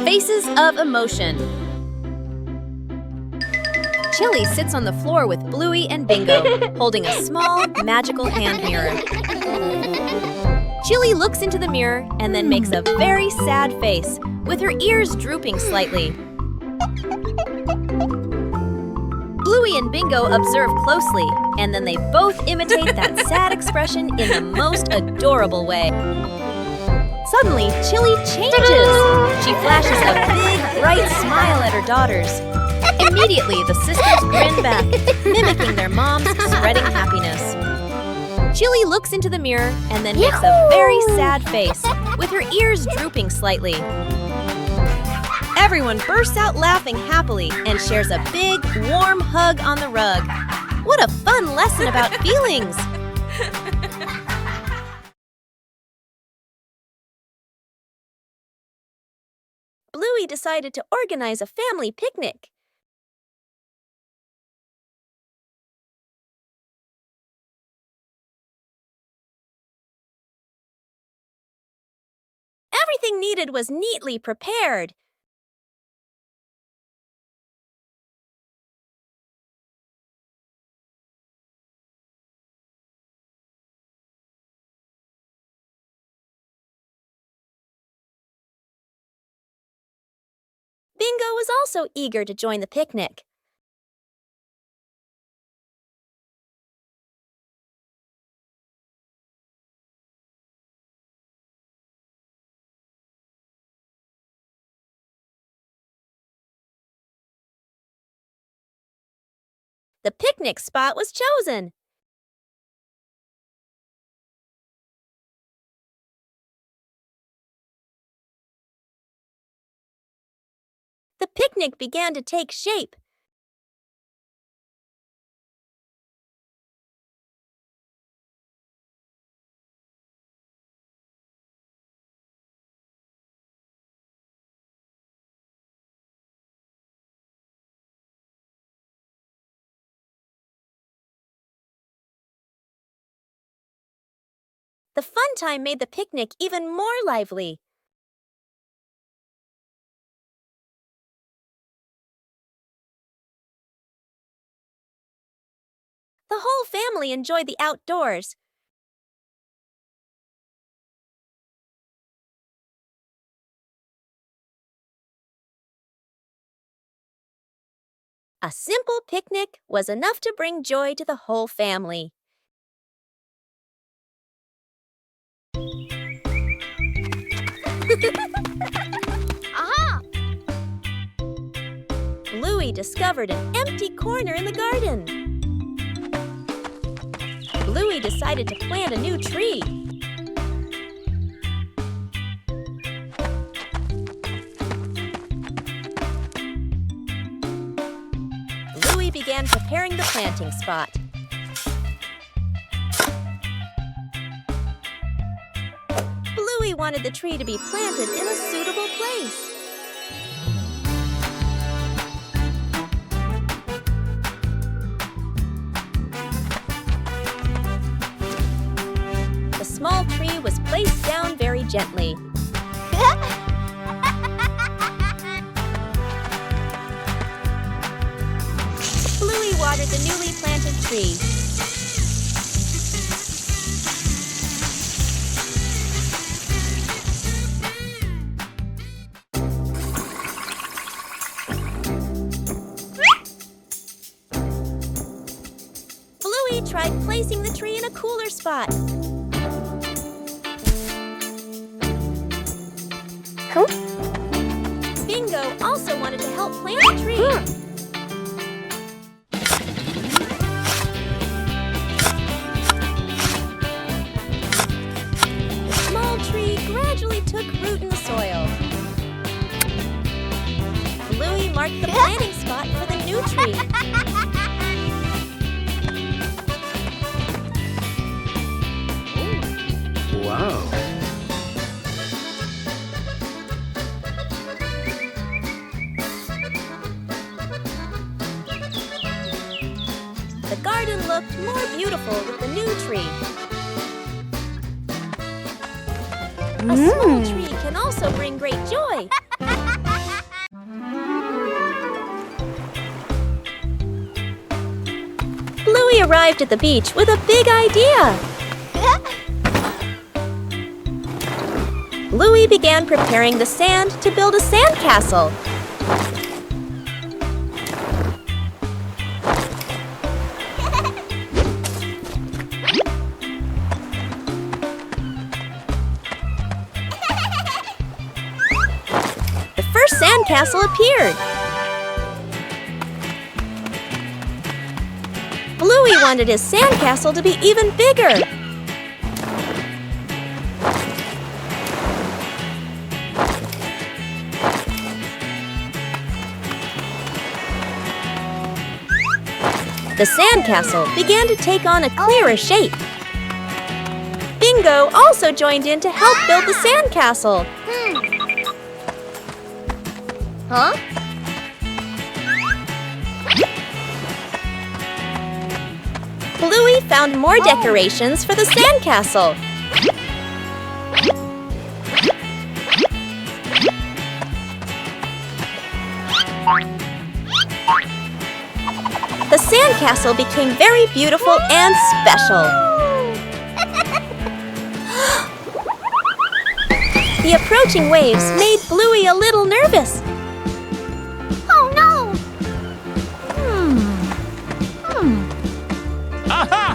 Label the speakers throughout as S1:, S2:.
S1: Faces of emotion. Chili sits on the floor with Bluey and Bingo, holding a small, magical hand mirror. Chili looks into the mirror and then makes a very sad face, with her ears drooping slightly. Bluey and Bingo observe closely, and then they both imitate that sad expression in the most adorable way. Suddenly, Chili changes! She flashes a big, bright smile at her daughters. Immediately, the sisters grin back, mimicking their mom's spreading happiness. Chili looks into the mirror and then makes a very sad face, with her ears drooping slightly. Everyone bursts out laughing happily and shares a big, warm hug on the rug. What a fun lesson about feelings! Bluey decided to organize a family picnic. Everything needed was neatly prepared. Bingo was also eager to join the picnic. The picnic spot was chosen. The picnic began to take shape. The fun time made the picnic even more lively. The whole family enjoyed the outdoors. A simple picnic was enough to bring joy to the whole family. Aha! Bluey discovered an empty corner in the garden. Bluey decided to plant a new tree. Bluey began preparing the planting spot. Bluey wanted the tree to be planted in a suitable place. The small tree was placed down very gently. Bluey watered the newly planted tree. Bluey tried placing the tree in a cooler spot. Bingo also wanted to help plant the tree. The small tree gradually took root in the soil. Bluey marked the planting spot for the new tree.
S2: Wow.
S1: The garden looked more beautiful with the new tree. A small tree can also bring great joy. Bluey arrived at the beach with a big idea. Bluey began preparing the sand to build a sandcastle. The first sandcastle appeared. Bluey wanted his sandcastle to be even bigger. The sandcastle began to take on a clearer shape. Bingo also joined in to help build the sandcastle. Huh? Bluey found more decorations for the sandcastle. The sandcastle became very beautiful and special. The approaching waves made Bluey a little nervous. Oh no!
S2: Aha!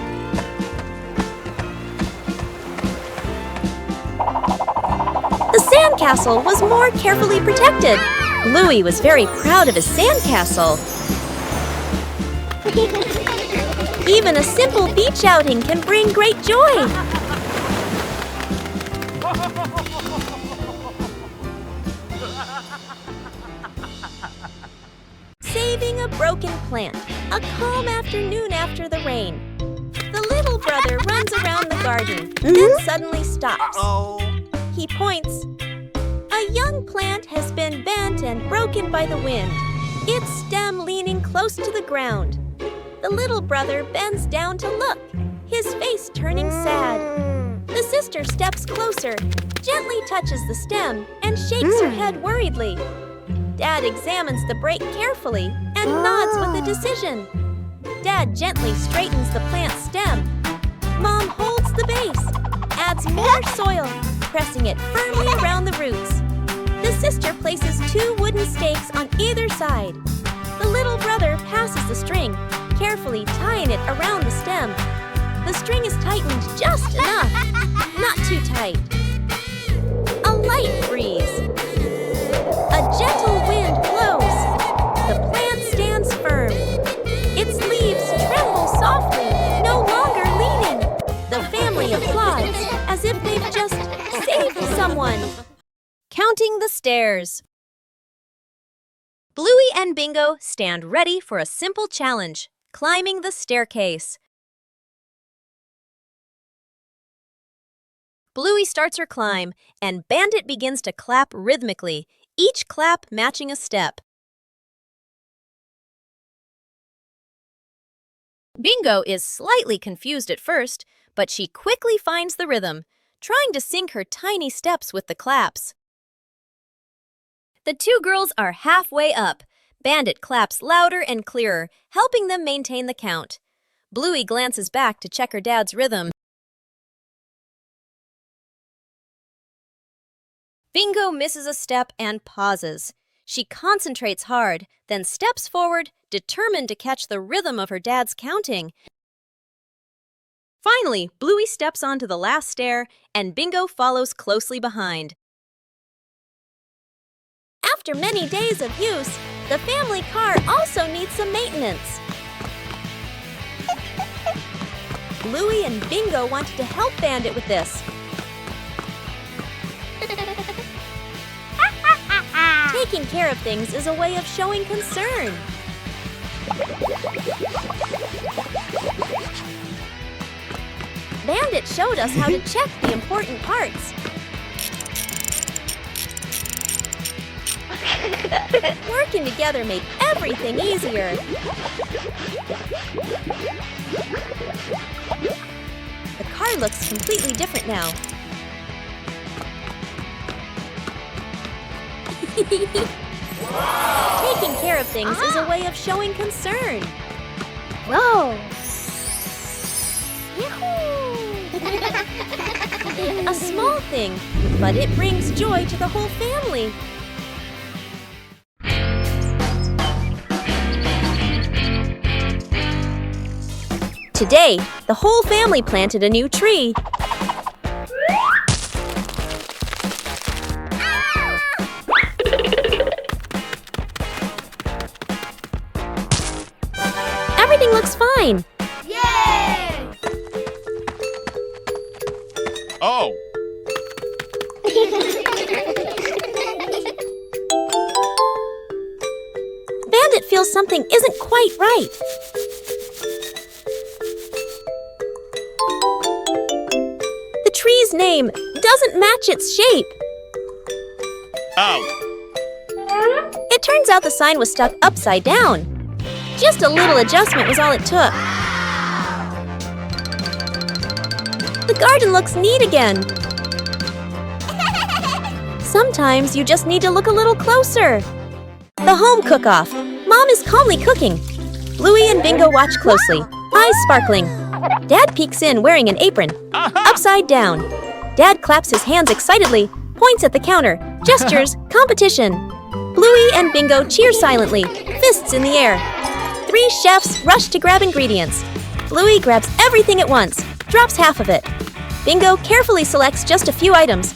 S1: The sandcastle was more carefully protected. Bluey was very proud of his sandcastle. Even a simple beach outing can bring great joy. Saving a broken plant, a calm afternoon after the rain. The little brother runs around the garden, then suddenly stops. He points. A young plant has been bent and broken by the wind, its stem leaning close to the ground. The little brother bends down to look, his face turning sad. The sister steps closer, gently touches the stem, and shakes her head worriedly. Dad examines the break carefully and nods with a decision. Dad gently straightens the plant's stem. Mom holds the base, adds more soil, pressing it firmly around the roots. The sister places 2 wooden stakes on either side. The little brother passes the string, carefully tying it around the stem. The string is tightened just enough, not too tight. A light breeze. A gentle wind blows. The plant stands firm. Its leaves tremble softly, no longer leaning. The family applauds as if they've just saved someone. Counting the stairs. Bluey and Bingo stand ready for a simple challenge, climbing the staircase. Bluey starts her climb, and Bandit begins to clap rhythmically, each clap matching a step. Bingo is slightly confused at first, but she quickly finds the rhythm, trying to sync her tiny steps with the claps. The 2 girls are halfway up. Bandit claps louder and clearer, helping them maintain the count. Bluey glances back to check her dad's rhythm. Bingo misses a step and pauses. She concentrates hard, then steps forward, determined to catch the rhythm of her dad's counting. Finally, Bluey steps onto the last stair, and Bingo follows closely behind. After many days of use, the family car also needs some maintenance. Bluey and Bingo wanted to help Bandit with this. Taking care of things is a way of showing concern. Bandit showed us how to check the important parts. Working together made everything easier. The car looks completely different now. Taking care of things is a way of showing concern. Whoa! A small thing, but it brings joy to the whole family. Today, the whole family planted a new tree. Everything looks fine.
S2: Yay!
S3: Oh!
S1: Bandit feels something isn't quite right. The tree's name doesn't match its shape.
S3: Oh!
S1: It turns out the sign was stuck upside down. Just a little adjustment was all it took. The garden looks neat again. Sometimes you just need to look a little closer. The home cook-off. Mom is calmly cooking. Bluey and Bingo watch closely, eyes sparkling. Dad peeks in wearing an apron, upside down. Dad claps his hands excitedly, points at the counter, gestures, competition. Bluey and Bingo cheer silently, fists in the air. 3 chefs rush to grab ingredients. Bluey grabs everything at once, drops half of it. Bingo carefully selects just a few items.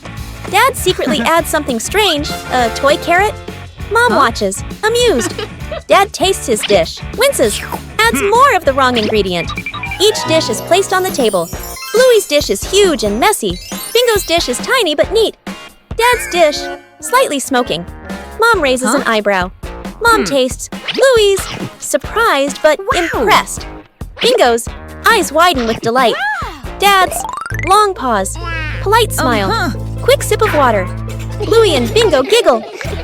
S1: Dad secretly adds something strange, a toy carrot. Mom watches, amused. Dad tastes his dish, winces, adds more of the wrong ingredient. Each dish is placed on the table. Bluey's dish is huge and messy. Bingo's dish is tiny but neat. Dad's dish, slightly smoking. Mom raises an eyebrow. Mom tastes. Bluey's, surprised but impressed. Bingo's, eyes widen with delight. Dad's, long pause. Polite smile. Quick sip of water. Bluey and Bingo giggle.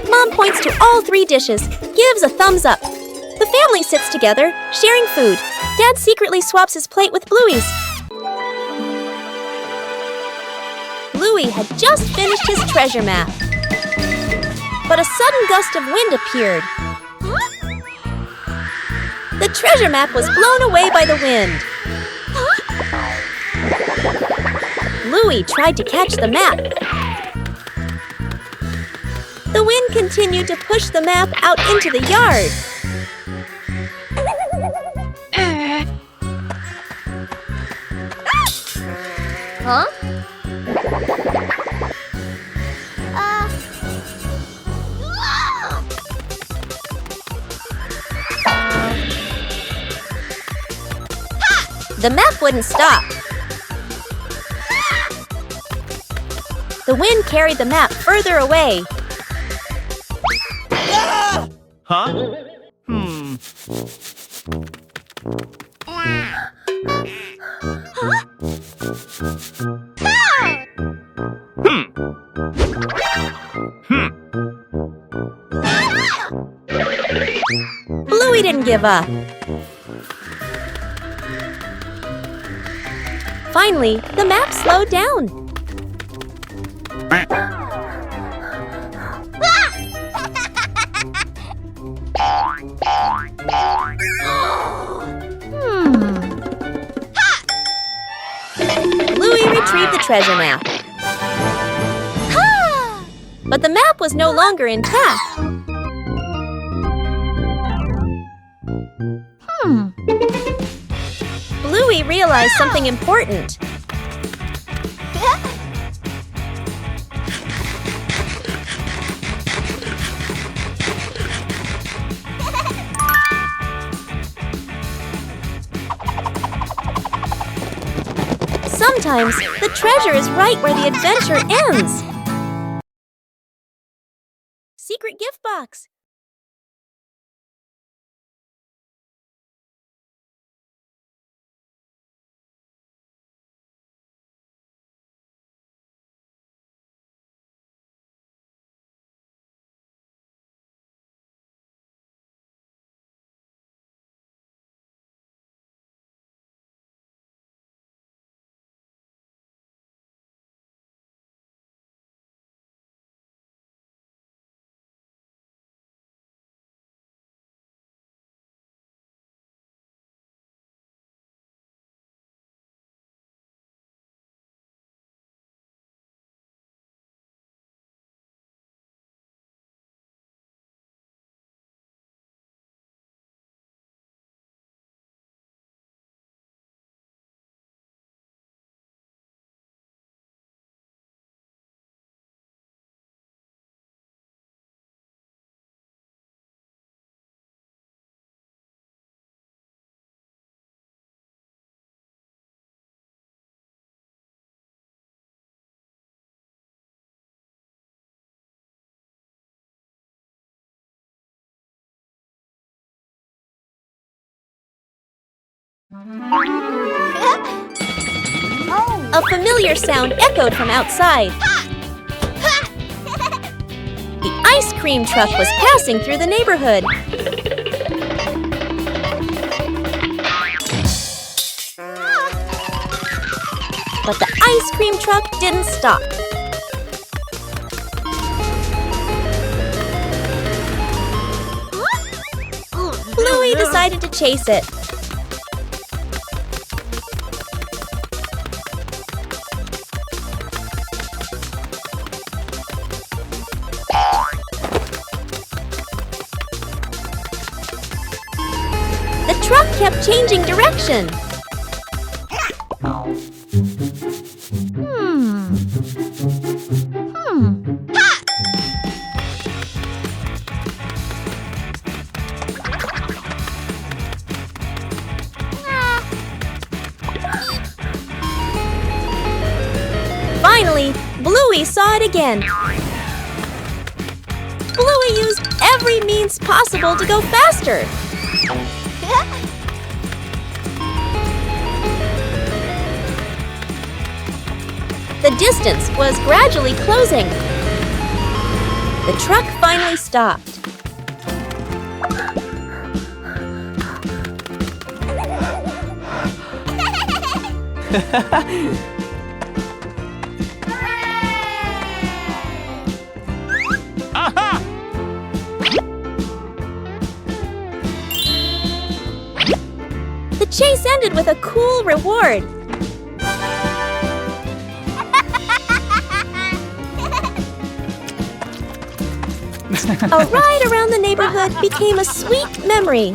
S1: Mom points to all 3 dishes, gives a thumbs up. The family sits together, sharing food. Dad secretly swaps his plate with Bluey's. Bluey had just finished his treasure map. But a sudden gust of wind appeared. The treasure map was blown away by the wind. Bluey tried to catch the map. The wind continued to push the map out into the yard.
S2: Huh?
S1: The map wouldn't stop. The wind carried the map further away.
S3: Huh?
S1: Bluey didn't give up. Finally, the map slowed down. Bluey retrieved the treasure map. But the map was no longer intact. Bluey realized something important. Sometimes the treasure is right where the adventure ends. Secret gift box. A familiar sound echoed from outside. The ice cream truck was passing through the neighborhood. But the ice cream truck didn't stop. Bluey decided to chase it. The truck kept changing direction. Finally, Bluey saw it again. Bluey used every means possible to go faster. The distance was gradually closing. The truck finally stopped.
S3: Aha!
S1: The chase ended with a cool reward. A ride around the neighborhood became a sweet memory.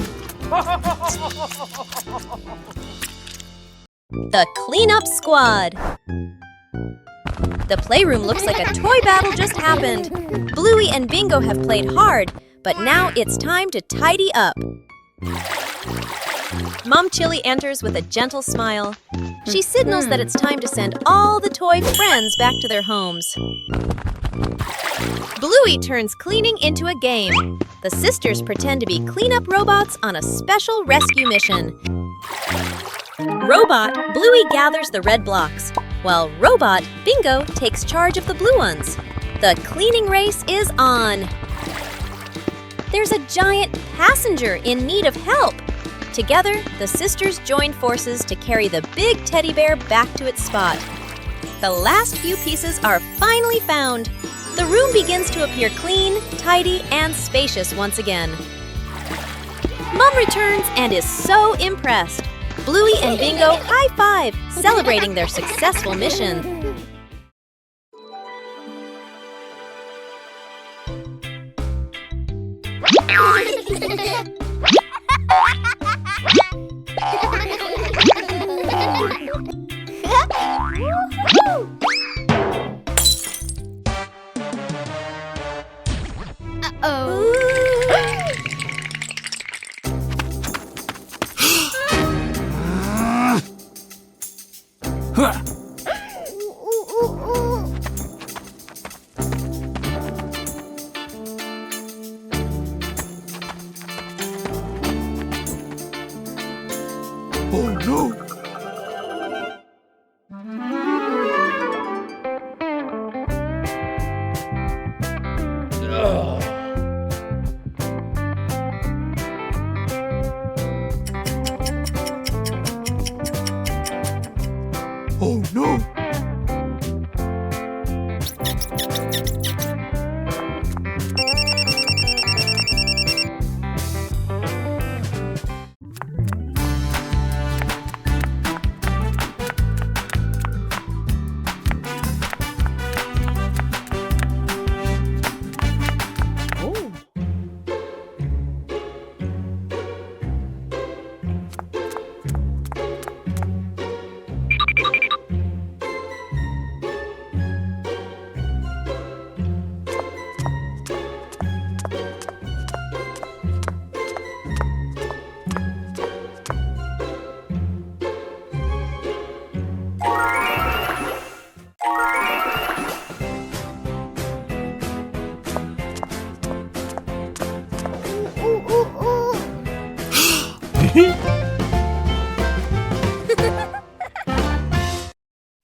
S1: The Cleanup Squad. The playroom looks like a toy battle just happened. Bluey and Bingo have played hard, but now it's time to tidy up. Mom Chili enters with a gentle smile. She signals that it's time to send all the toy friends back to their homes. Bluey turns cleaning into a game. The sisters pretend to be cleanup robots on a special rescue mission. Robot, Bluey gathers the red blocks, while Robot, Bingo, takes charge of the blue ones. The cleaning race is on. There's a giant passenger in need of help. Together, the sisters join forces to carry the big teddy bear back to its spot. The last few pieces are finally found. The room begins to appear clean, tidy, and spacious once again. Mom returns and is so impressed. Bluey and Bingo high-five, celebrating their successful mission.
S3: Oh no! Oh no!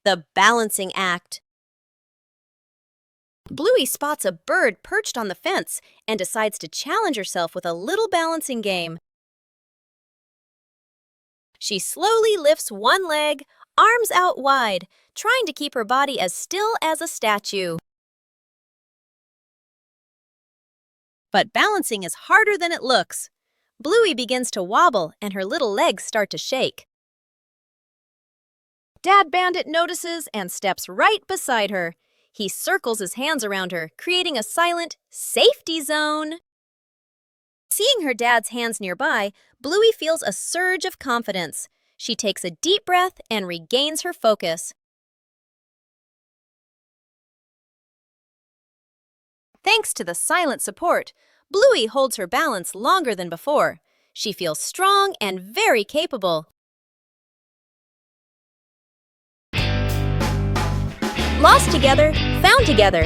S1: The balancing act. Bluey spots a bird perched on the fence and decides to challenge herself with a little balancing game. She slowly lifts one leg, arms out wide, trying to keep her body as still as a statue. But balancing is harder than it looks. Bluey begins to wobble and her little legs start to shake. Dad Bandit notices and steps right beside her. He circles his hands around her, creating a silent safety zone. Seeing her dad's hands nearby, Bluey feels a surge of confidence. She takes a deep breath and regains her focus. Thanks to the silent support, Bluey holds her balance longer than before. She feels strong and very capable. Lost together, found together.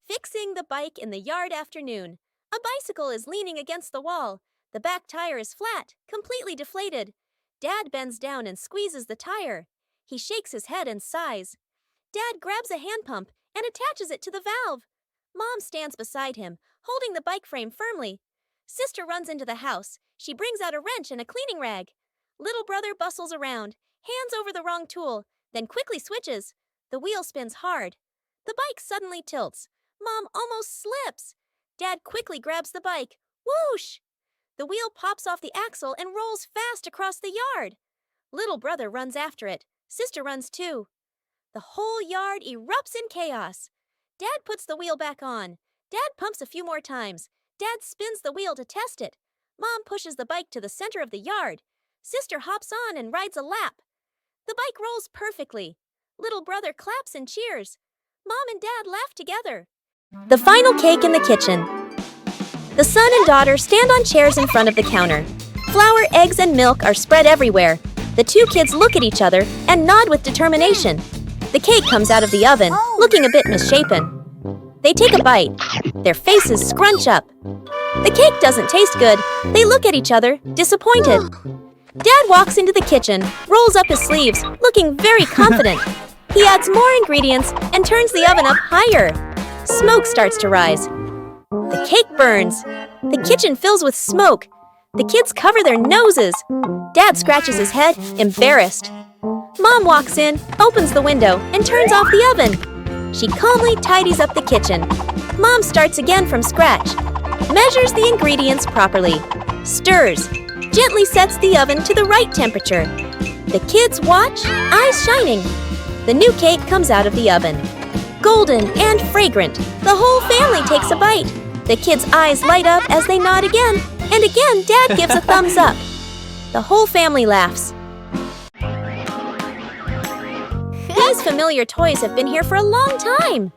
S1: Fixing the bike in the yard afternoon. A bicycle is leaning against the wall. The back tire is flat, completely deflated. Dad bends down and squeezes the tire. He shakes his head and sighs. Dad grabs a hand pump and attaches it to the valve. Mom stands beside him, holding the bike frame firmly. Sister runs into the house. She brings out a wrench and a cleaning rag. Little brother bustles around, hands over the wrong tool, then quickly switches. The wheel spins hard. The bike suddenly tilts. Mom almost slips. Dad quickly grabs the bike. Whoosh! The wheel pops off the axle and rolls fast across the yard. Little brother runs after it. Sister runs too. The whole yard erupts in chaos. Dad puts the wheel back on. Dad pumps a few more times. Dad spins the wheel to test it. Mom pushes the bike to the center of the yard. Sister hops on and rides a lap. The bike rolls perfectly. Little brother claps and cheers. Mom and Dad laugh together. The final cake in the kitchen. The son and daughter stand on chairs in front of the counter. Flour, eggs, and milk are spread everywhere. The two kids look at each other and nod with determination. The cake comes out of the oven, looking a bit misshapen. They take a bite. Their faces scrunch up. The cake doesn't taste good. They look at each other, disappointed. Dad walks into the kitchen, rolls up his sleeves, looking very confident. He adds more ingredients and turns the oven up higher. Smoke starts to rise. The cake burns. The kitchen fills with smoke. The kids cover their noses. Dad scratches his head, embarrassed. Mom walks in, opens the window, and turns off the oven. She calmly tidies up the kitchen. Mom starts again from scratch. Measures the ingredients properly. Stirs. Gently sets the oven to the right temperature. The kids watch, eyes shining. The new cake comes out of the oven. Golden and fragrant. The whole family takes a bite. The kids' eyes light up as they nod again. And again, Dad gives a thumbs up. The whole family laughs. These familiar toys have been here for a long time.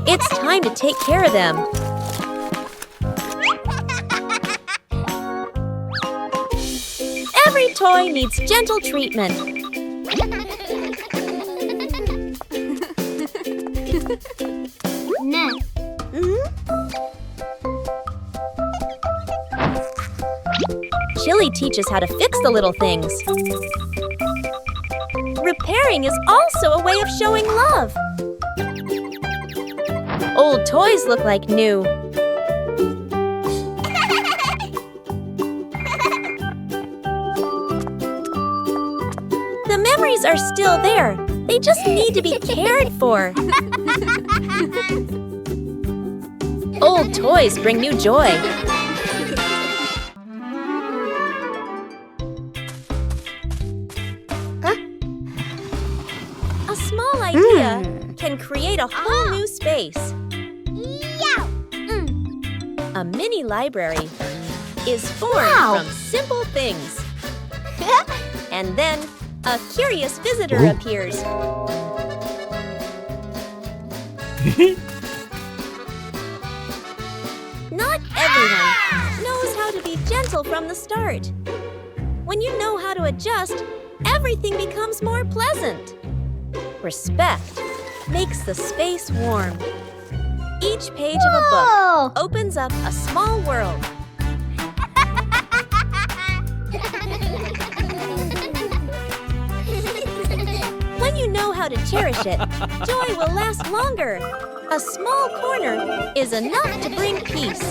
S1: It's time to take care of them. Every toy needs gentle treatment. Chili teaches how to fix the little things. Repairing is also a way of showing love. Old toys look like new. The memories are still there. They just need to be cared for. Old toys bring new joy. A small idea can create a whole new space. A mini library is formed from simple things. And then a curious visitor appears. Not everyone knows how to be gentle from the start. When you know how to adjust, everything becomes more pleasant. Respect makes the space warm. Each page of a book opens up a small world. When you know how to cherish it, joy will last longer. A small corner is enough to bring peace.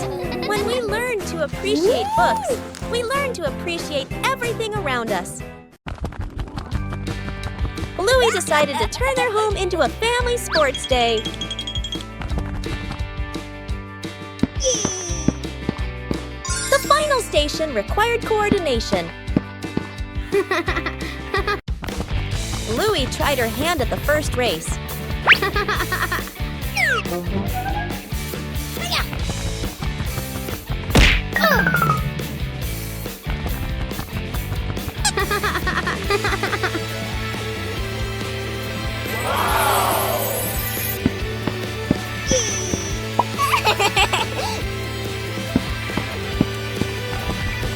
S1: When we learn to appreciate books, we learn to appreciate everything around us. Bluey decided to turn their home into a family sports day. The final station required coordination. Bluey tried her hand at the first race.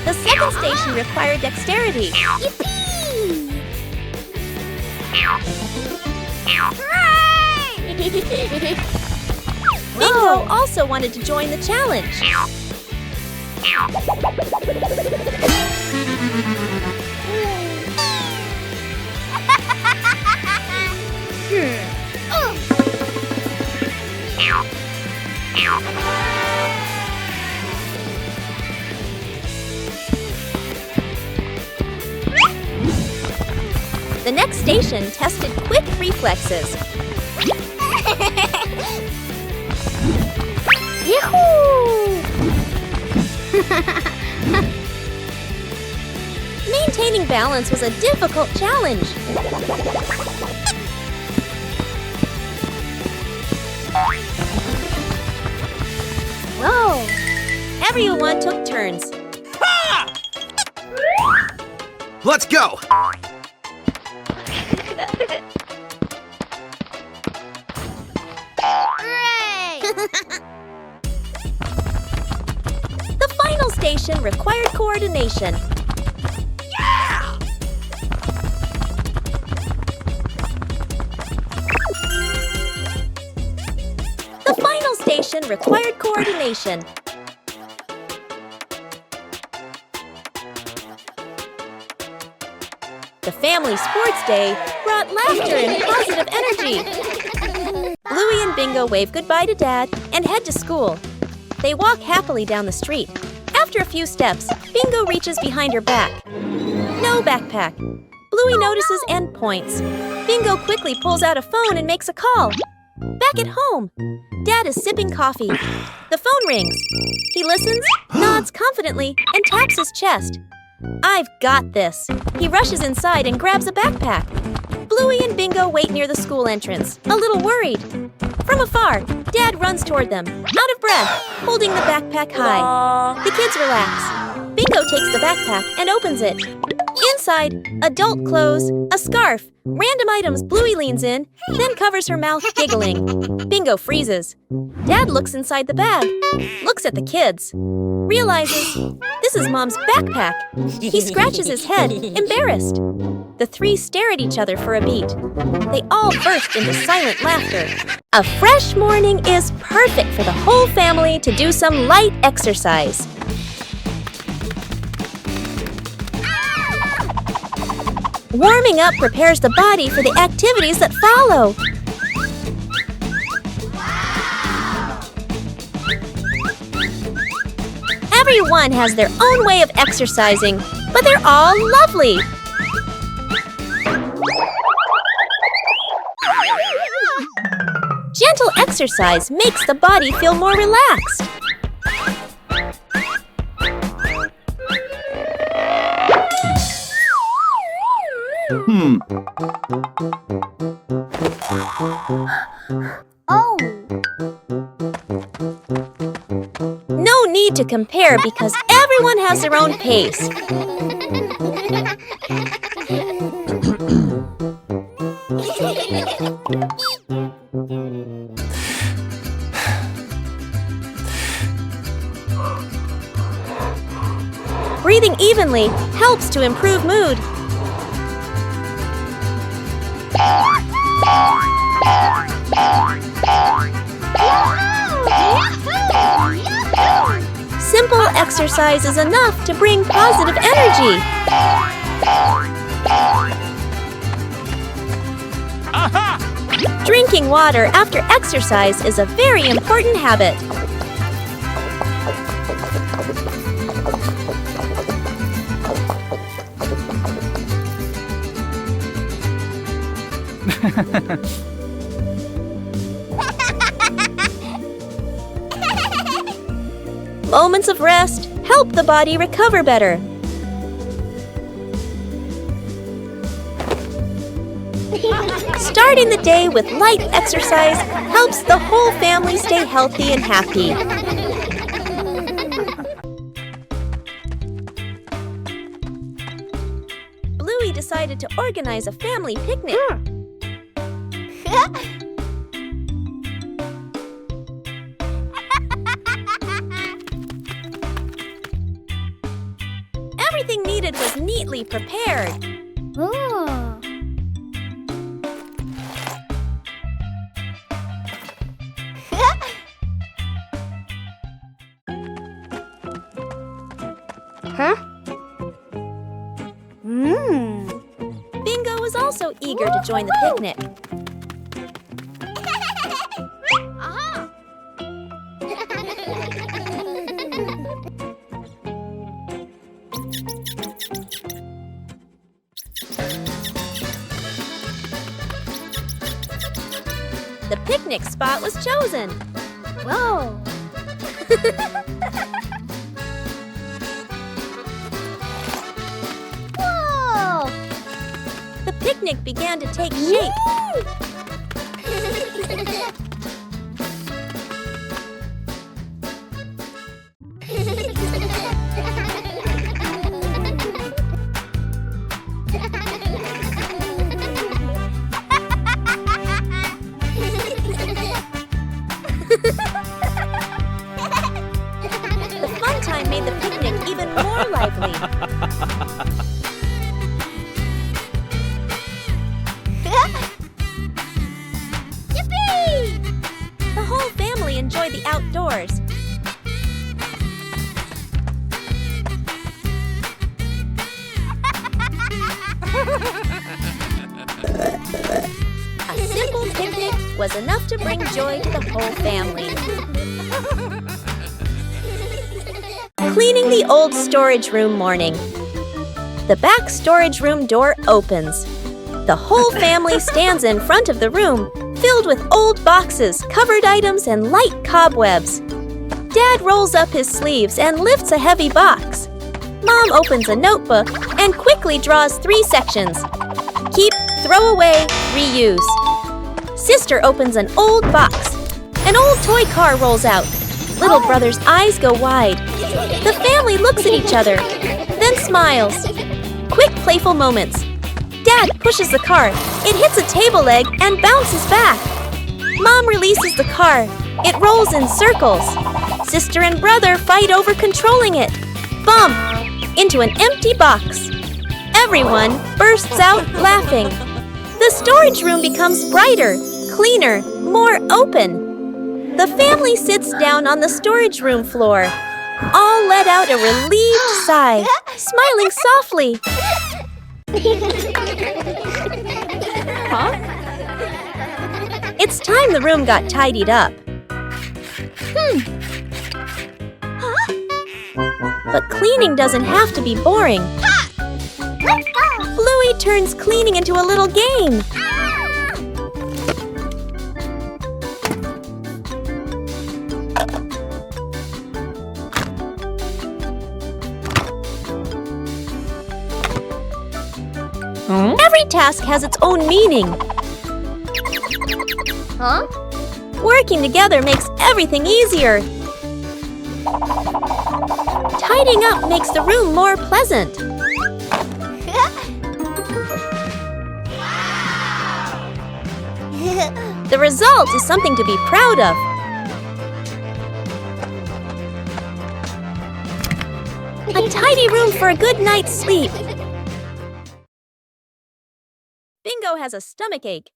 S1: The second station required dexterity. Bingo also wanted to join the challenge. The next station tested quick reflexes. Maintaining balance was a difficult challenge. Whoa! Everyone took turns.
S4: Let's go!
S1: The final station required coordination. The final station required coordination. The family sports day brought laughter and positive energy. Bluey and Bingo wave goodbye to Dad and head to school. They walk happily down the street. After a few steps, Bingo reaches behind her back. No backpack. Bluey notices and points. Bingo quickly pulls out a phone and makes a call. Back at home, Dad is sipping coffee. The phone rings. He listens, nods confidently, and taps his chest. I've got this. He rushes inside and grabs a backpack. Bluey and Bingo wait near the school entrance, a little worried. From afar, Dad runs toward them, out of breath, holding the backpack high. The kids relax. Bingo takes the backpack and opens it. Inside, adult clothes, a scarf, random items. Bluey leans in, then covers her mouth, giggling. Bingo freezes. Dad looks inside the bag, looks at the kids, realizes this is Mom's backpack. He scratches his head, embarrassed. The three stare at each other for a beat. They all burst into silent laughter. A fresh morning is perfect for the whole family to do some light exercise. Warming up prepares the body for the activities that follow. Everyone has their own way of exercising, but they're all lovely. Gentle exercise makes the body feel more relaxed.
S2: Oh.
S1: No need to compare because everyone has their own pace. Breathing evenly helps to improve mood. Simple exercise is enough to bring positive energy. Drinking water after exercise is a very important habit. Moments of rest help the body recover better. Starting the day with light exercise helps the whole family stay healthy and happy. Bluey decided to organize a family picnic. Everything needed was neatly prepared.
S2: Oh. Huh?
S1: Bingo was also eager to join the picnic. The picnic spot was chosen.
S2: Whoa. Whoa.
S1: The picnic began to take shape. The fun time made the picnic even more lively.
S2: Yippee!
S1: The whole family enjoyed the outdoors. A simple picnic was enough to bring joy to the whole family. Cleaning the old storage room morning. The back storage room door opens. The whole family stands in front of the room, filled with old boxes, covered items, and light cobwebs. Dad rolls up his sleeves and lifts a heavy box. Mom opens a notebook and quickly draws 3 sections. Keep, throw away, reuse. Sister opens an old box. An old toy car rolls out. Little brother's eyes go wide. The family looks at each other, then smiles. Quick, playful moments. Dad pushes the car. It hits a table leg and bounces back. Mom releases the car. It rolls in circles. Sister and brother fight over controlling it. Bump! Into an empty box. Everyone bursts out laughing. The storage room becomes brighter, cleaner, more open. The family sits down on the storage room floor. All let out a relieved sigh, smiling softly. It's time the room got tidied up. But cleaning doesn't have to be boring. Bluey turns cleaning into a little game. Every task has its own meaning.
S2: Huh?
S1: Working together makes everything easier. Tidying up makes the room more pleasant. The result is something to be proud of. A tidy room for a good night's sleep. Bingo has a stomachache.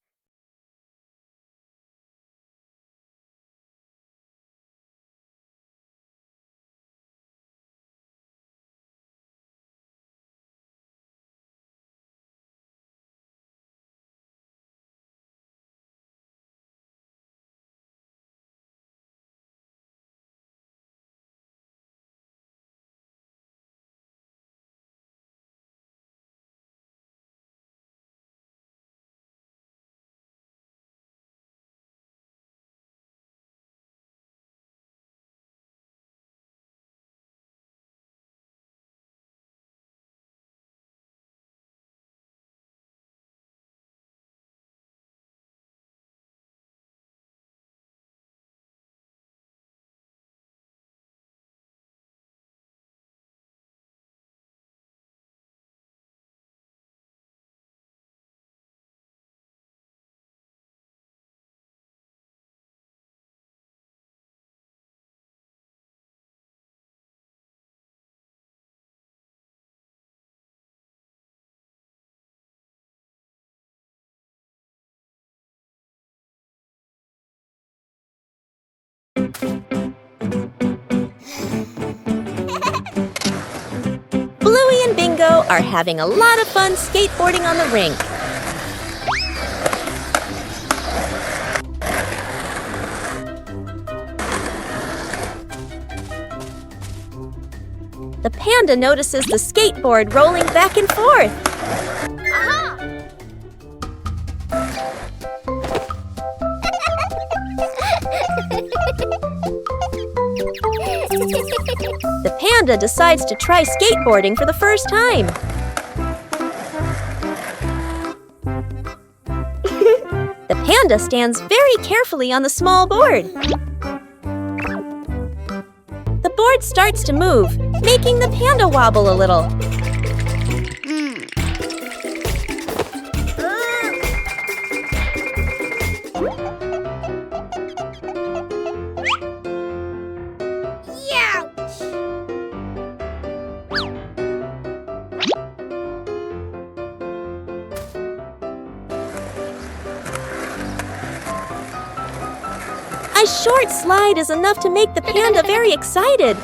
S1: Bluey and Bingo are having a lot of fun skateboarding on the rink. The panda notices the skateboard rolling back and forth. The panda decides to try skateboarding for the first time. The panda stands very carefully on the small board. The board starts to move, making the panda wobble a little. A short slide is enough to make the panda very excited.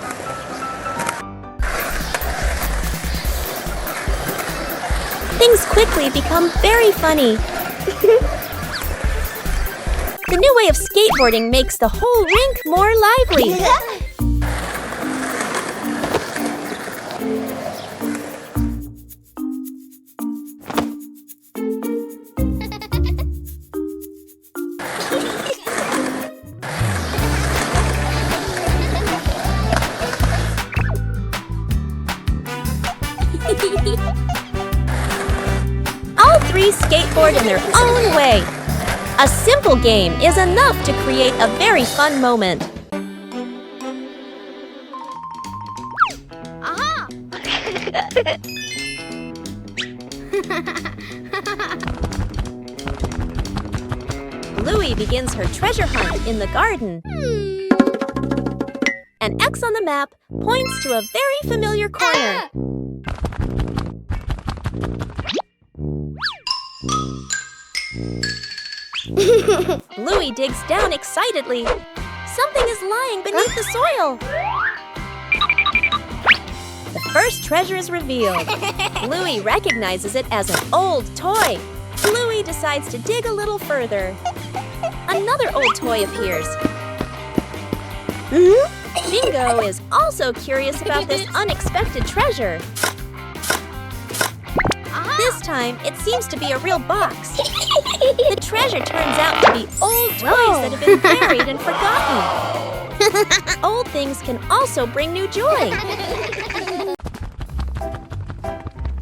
S1: Things quickly become very funny. The new way of skateboarding makes the whole rink more lively. All three skateboard in their own way. A simple game is enough to create a very fun moment.
S2: Aha!
S1: Bluey begins her treasure hunt in the garden. An X on the map points to a very familiar corner. Bluey digs down excitedly. Something is lying beneath the soil. The first treasure is revealed. Bluey recognizes it as an old toy. Bluey decides to dig a little further. another old toy appears. Bingo is also curious about this unexpected treasure. This time, it seems to be a real box. The treasure turns out to be old toys that have been buried and forgotten. Old things can also bring new joy.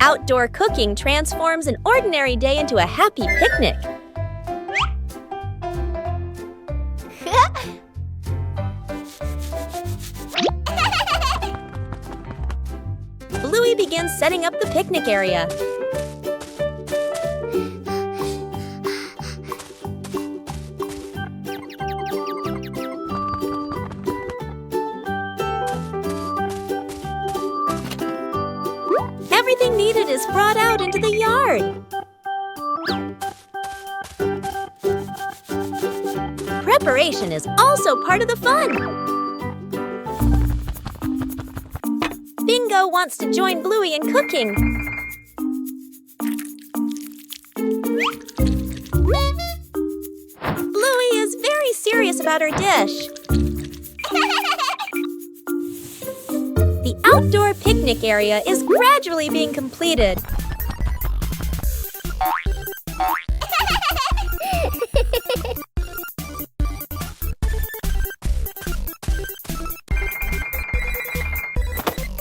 S1: Outdoor cooking transforms an ordinary day into a happy picnic. Bluey begins setting up the picnic area. Everything needed is brought out into the yard. Preparation is also part of the fun. Bingo wants to join Bluey in cooking. Bluey is very serious about her dish. The outdoor picnic area is gradually being completed.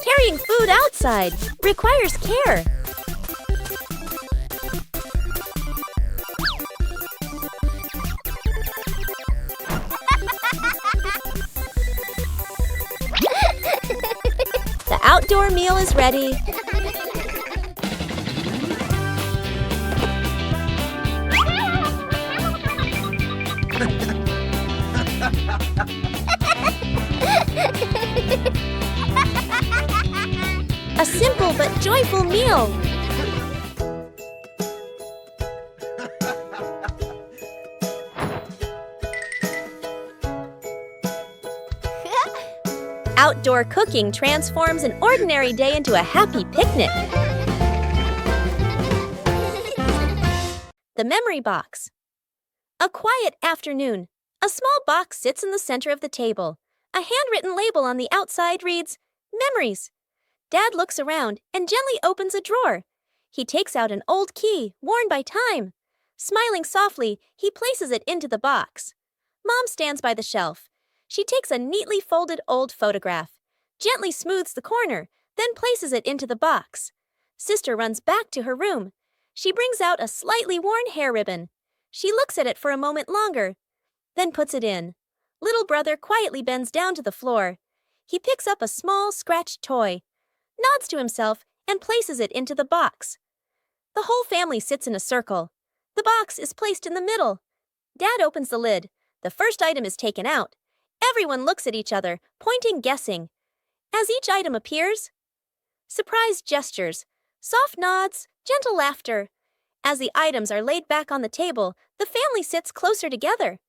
S1: Carrying food outside requires care. The outdoor meal is ready. A simple but joyful meal. Outdoor cooking transforms an ordinary day into a happy picnic. The memory box. A quiet afternoon. A small box sits in the center of the table. A handwritten label on the outside reads, "Memories." Dad looks around and gently opens a drawer. He takes out an old key, worn by time. Smiling softly, he places it into the box. Mom stands by the shelf. She takes a neatly folded old photograph, gently smooths the corner, then places it into the box. Sister runs back to her room. She brings out a slightly worn hair ribbon. She looks at it for a moment longer, then puts it in. Little brother quietly bends down to the floor. He picks up a small, scratched toy, nods to himself, and places it into the box. The whole family sits in a circle. The box is placed in the middle. Dad opens the lid. The first item is taken out. Everyone looks at each other, pointing, guessing. As each item appears, surprised gestures, soft nods, gentle laughter. As the items are laid back on the table, the family sits closer together.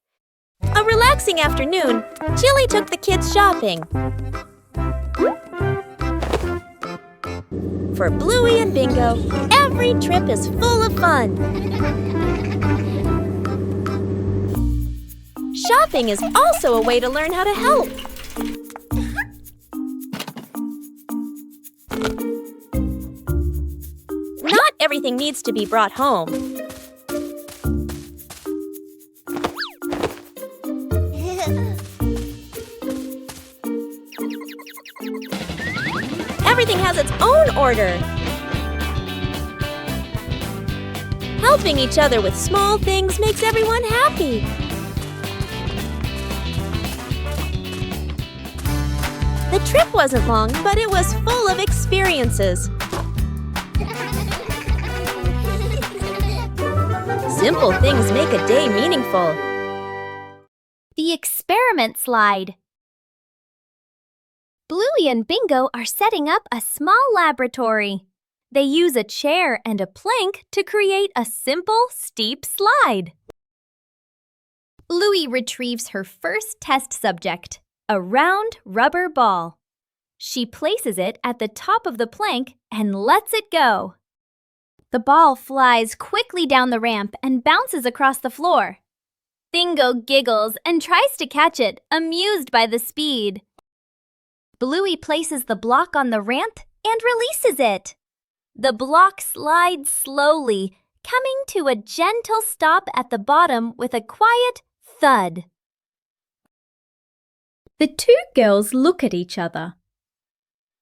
S1: A relaxing afternoon, Chili took the kids shopping. For Bluey and Bingo, every trip is full of fun. Shopping is also a way to learn how to help. Not everything needs to be brought home. Everything has its own order. Helping each other with small things makes everyone happy. The trip wasn't long, but it was full of experiences. Simple things make a day meaningful.
S2: The experiment slide. Bluey and Bingo are setting up a small laboratory. They use a chair and a plank to create a simple, steep slide. Bluey retrieves her first test subject, a round rubber ball. She places it at the top of the plank and lets it go. The ball flies quickly down the ramp and bounces across the floor. Bingo giggles and tries to catch it, amused by the speed. Bluey places the block on the ramp and releases it. The block slides slowly, coming to a gentle stop at the bottom with a quiet thud. The two girls look at each other.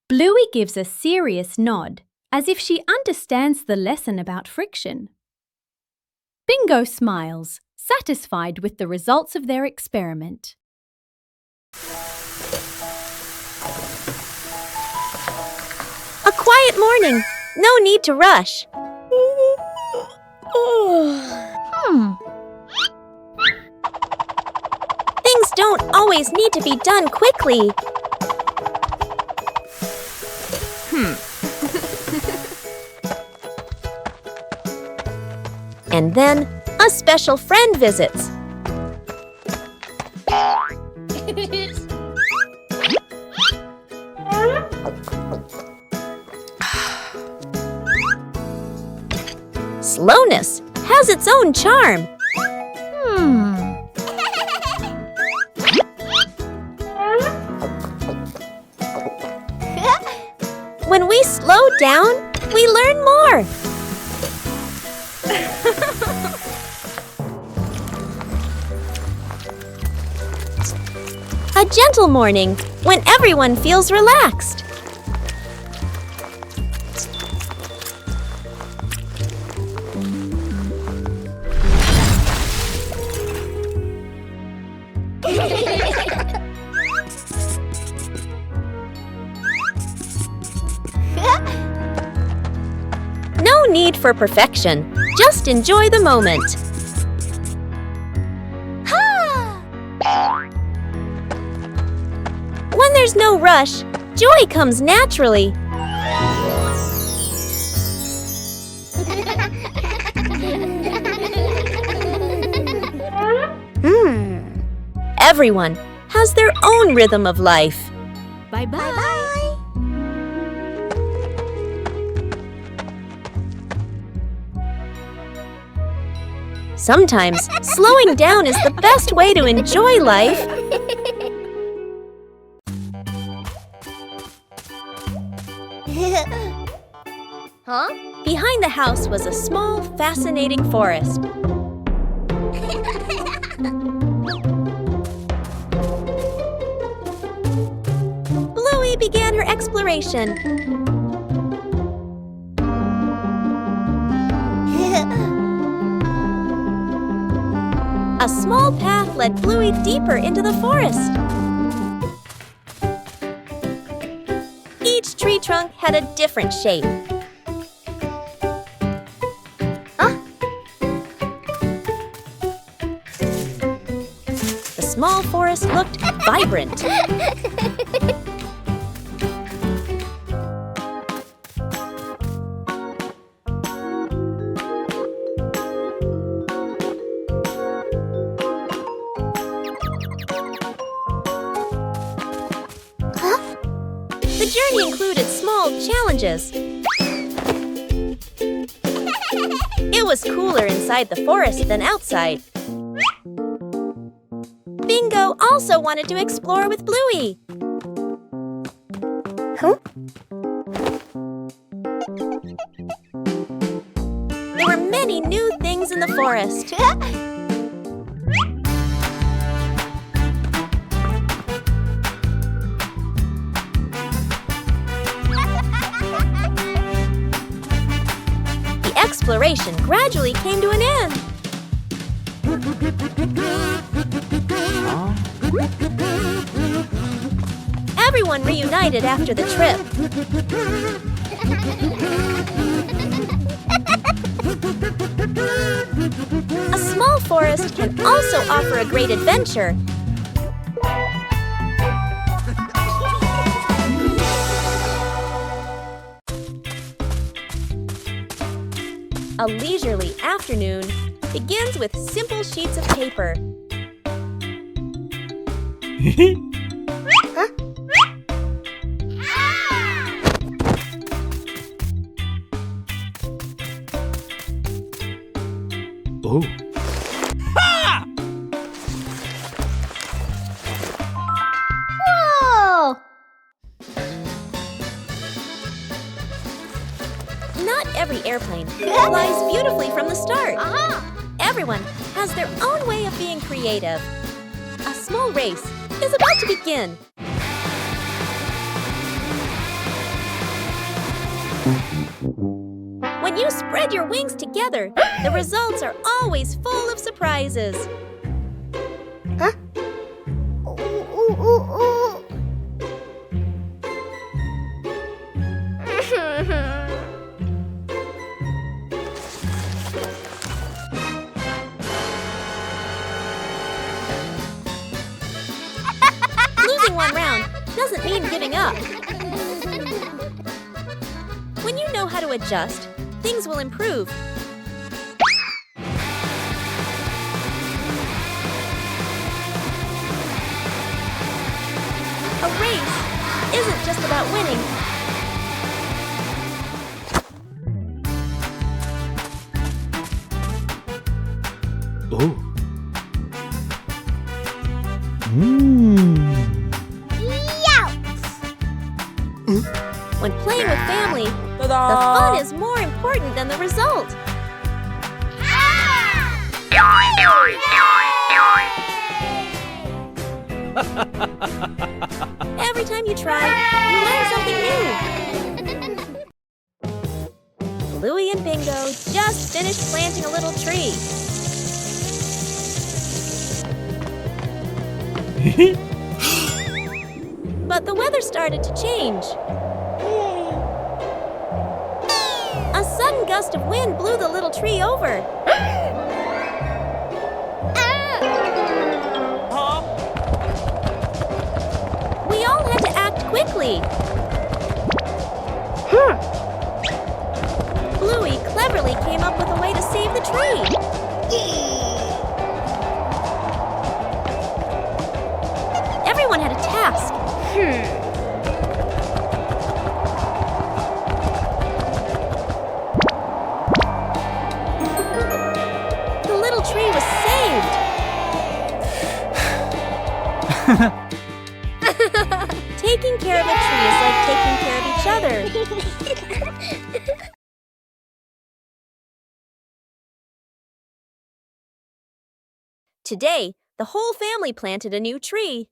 S2: Bluey gives a serious nod, as if she understands the lesson about friction. Bingo smiles, satisfied with the results of their experiment.
S1: A quiet morning. No need to rush. Things don't always need to be done quickly. And then a special friend visits. Slowness has its own charm. When we slow down, we learn more. A gentle morning when everyone feels relaxed. No need for perfection. Just enjoy the moment. When there's no rush, joy comes naturally. Everyone has their own rhythm of life.
S2: Bye-bye.
S1: Sometimes slowing down is the best way to enjoy life. Behind the house was a small, fascinating forest. Bluey began her exploration. A small path led Bluey deeper into the forest. Each tree trunk had a different shape. The small forest looked vibrant. The journey included small challenges. It was cooler inside the forest than outside. Bingo also wanted to explore with Bluey. There were many new things in the forest. The exploration gradually came to an end. Everyone reunited after the trip. A small forest can also offer a great adventure. A leisurely afternoon begins with simple sheets of paper.
S3: Oh.
S1: Not every airplane flies beautifully from the start. Everyone has their own way of being creative. A small race is about to begin. When you spread your wings together, the results are always full of surprises. Losing one round doesn't mean giving up. When you know how to adjust, things will improve. A race isn't just about winning.
S3: Oh.
S1: When playing with family, the fun is more important than the result. Every time you try, you learn something new. Bluey and Bingo just finished planting a little tree. But the weather started to change. A sudden gust of wind blew the little tree over. We all had to act quickly. Bluey cleverly came up with a way to save the tree. Everyone had a task. The little tree was saved. Taking care of a tree is like taking care of each other. Today, the whole family planted a new tree.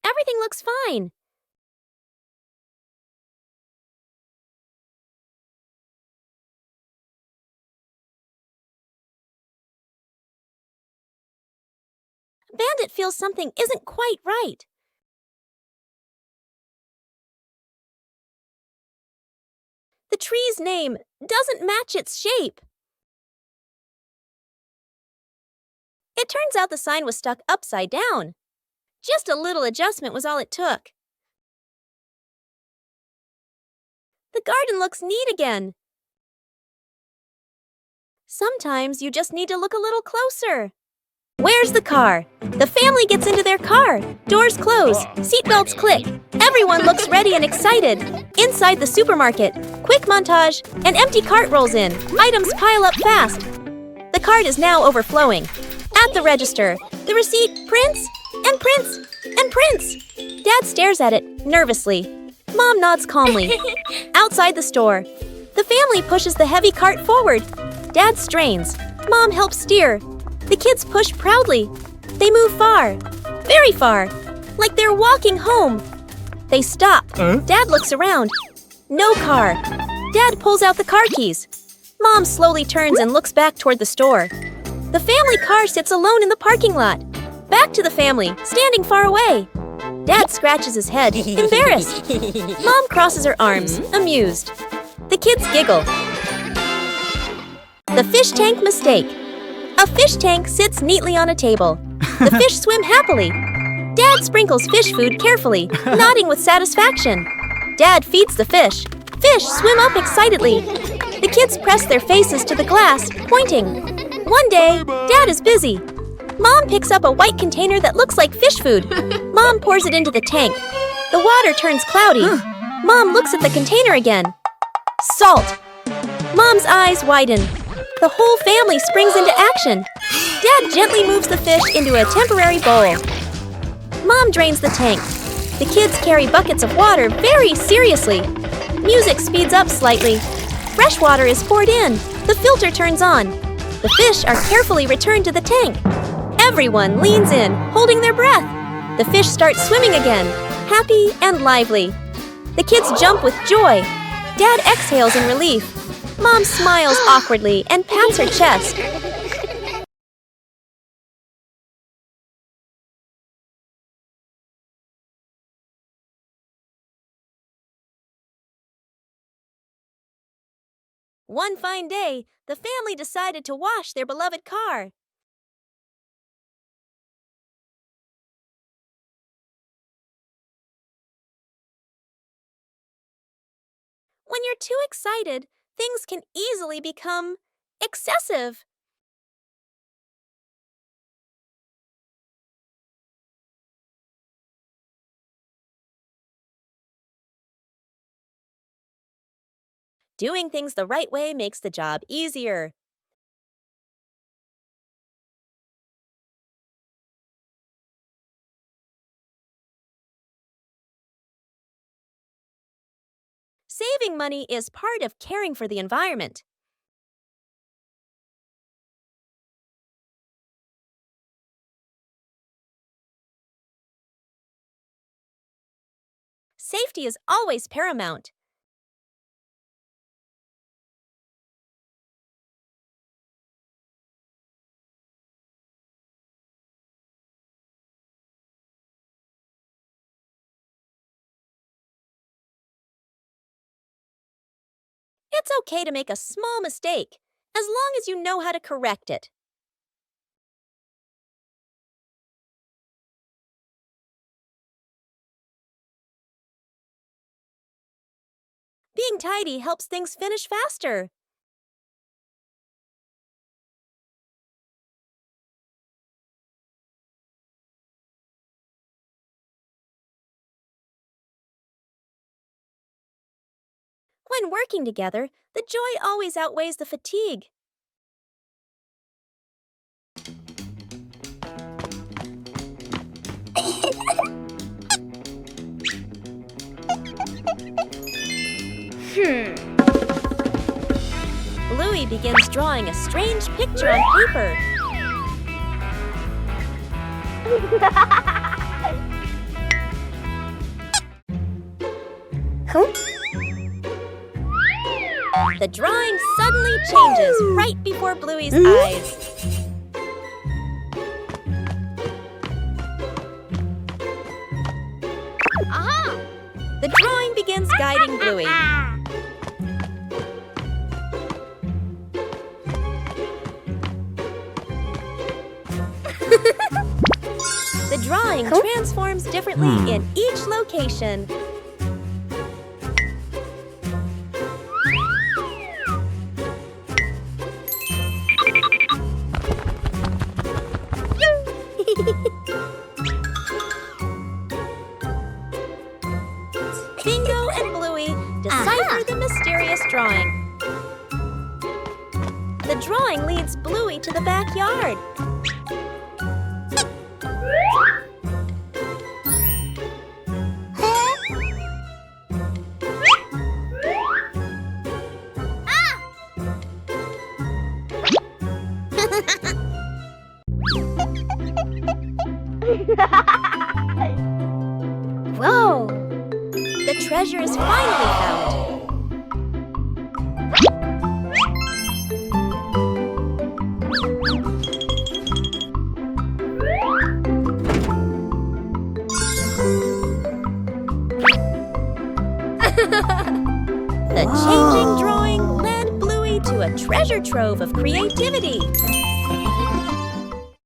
S1: Everything looks fine. Bandit feels something isn't quite right. The tree's name doesn't match its shape. It turns out the sign was stuck upside down. Just a little adjustment was all it took. The garden looks neat again. Sometimes you just need to look a little closer. Where's the car? The family gets into their car. Doors close. Seatbelts click. Everyone looks ready and excited. Inside the supermarket, quick montage, an empty cart rolls in. Items pile up fast. The cart is now overflowing. At the register, the receipt prints and prints and prints. Dad stares at it nervously. Mom nods calmly. Outside the store, the family pushes the heavy cart forward. Dad strains. Mom helps steer. The kids push proudly. They move far, very far, like they're walking home. They stop. Dad looks around. No car. Dad pulls out the car keys. Mom slowly turns and looks back toward the store. The family car sits alone in the parking lot. Back to the family, standing far away. Dad scratches his head, embarrassed. Mom crosses her arms, amused. The kids giggle. The fish tank mistake. A fish tank sits neatly on a table. The fish swim happily. Dad sprinkles fish food carefully, nodding with satisfaction. Dad feeds the fish. Fish swim up excitedly. The kids press their faces to the glass, pointing. One day, Dad is busy. Mom picks up a white container that looks like fish food. Mom pours it into the tank. The water turns cloudy. Mom looks at the container again. Salt. Mom's eyes widen. The whole family springs into action. Dad gently moves the fish into a temporary bowl. Mom drains the tank. The kids carry buckets of water very seriously. Music speeds up slightly. Fresh water is poured in. The filter turns on. The fish are carefully returned to the tank. Everyone leans in, holding their breath. The fish start swimming again, happy and lively. The kids jump with joy. Dad exhales in relief. Mom smiles awkwardly and pats her chest. One fine day, the family decided to wash their beloved car. When you're too excited, things can easily become excessive. Doing things the right way makes the job easier. Saving money is part of caring for the environment. Safety is always paramount. It's okay to make a small mistake, as long as you know how to correct it. Being tidy helps things finish faster. When working together, the joy always outweighs the fatigue. Bluey begins drawing a strange picture on paper. The drawing suddenly changes right before Bluey's eyes. The drawing begins guiding Bluey. The drawing transforms differently in each location. Bingo and Bluey decipher the mysterious drawing. The drawing leads Bluey to the backyard. Whoa! The treasure is finally found. The changing drawing led Bluey to a treasure trove of creativity.